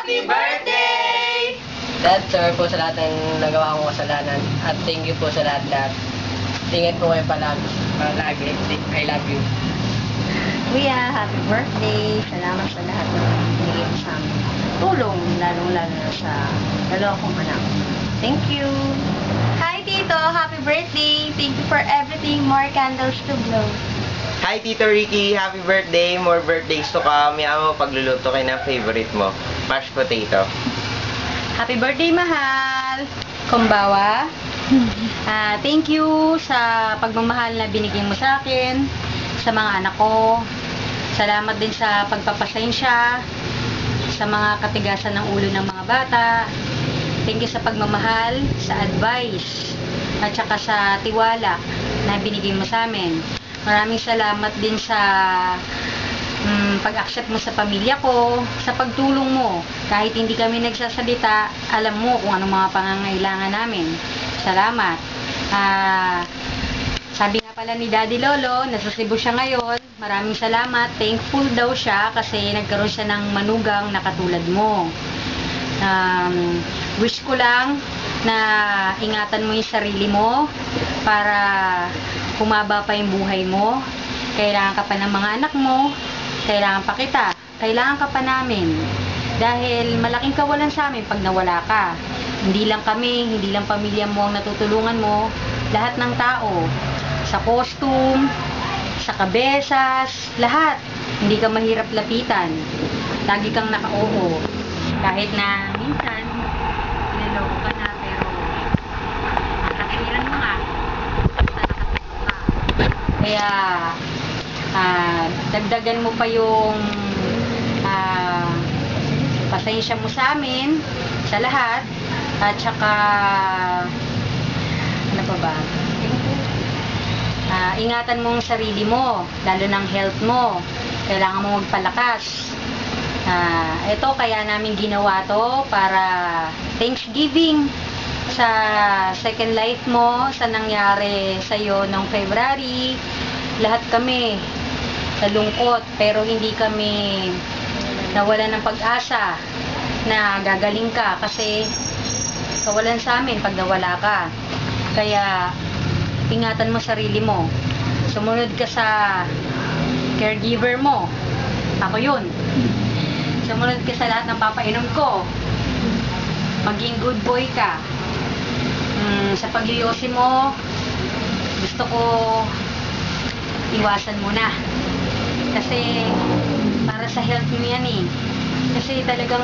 Happy birthday! Dad, sorry po sa lahat ng nagawa kong kasalanan. At thank you po sa lahat-lahat. Ingat po kayo palagi. I love you. Kuya, happy birthday. Salamat sa lahat ng binigay mo sa amin. Tulong, lalong-lalo na sa dalawa kong anak. Thank you. Hi, Tito! Happy birthday! Thank you for everything. More candles to blow. Hi, Tito Ricky. Happy birthday. More birthdays to come. Yaman mo pagluluto kayo ng favorite mo. Mashed potato. Happy birthday, mahal! Kumbawa. Thank you sa pagmamahal na binigay mo sa akin, sa mga anak ko. Salamat din sa pagpapasensya, sa mga katigasan ng ulo ng mga bata. Thank you sa pagmamahal, sa advice, at saka sa tiwala na binigay mo sa amin. Maraming salamat din sa pag-accept mo sa pamilya ko, sa pagtulong mo. Kahit hindi kami nagsasalita, alam mo kung anong mga pangangailangan namin. Salamat. Sabi nga pala ni Daddy Lolo, nasa Cebu siya ngayon. Maraming salamat. Thankful daw siya kasi nagkaroon siya ng manugang na katulad mo. Wish ko lang na ingatan mo yung sarili mo para humaba pa yung buhay mo. Kailangan ka pa ng mga anak mo. Kailangan pa kita. Kailangan ka pa namin. Dahil malaking kawalan sa amin pag nawala ka. Hindi lang kami, hindi lang pamilya mo ang natutulungan mo. Lahat ng tao. Sa costume, sa kabesas, lahat. Hindi ka mahirap lapitan. Lagi kang naka-oo. Kahit na minsan, niloloko ka na, pero nakakahiran mo nga. Basta nakatayo ka. Kaya, dagdagan mo pa yung pasensya mo sa amin, sa lahat, at saka ano pa ba? Ingatan mo ang sarili mo, lalo ng health mo. Kailangan mo magpalakas. Ito kaya namin ginawa to para Thanksgiving sa second life mo, sa nangyari sa'yo noong February. Lahat kami nalungkot, pero hindi kami nawala ng pag-asa na gagaling ka kasi kawalan sa amin pag nawala ka. Kaya ingatan mo sarili mo. Sumunod ka sa caregiver mo. Ako yun. Sumunod ka sa lahat ng papainom ko. Maging good boy ka. Sa pag-iossi mo, gusto ko iwasan mo na. Kasi para sa health mo yan eh. Kasi talagang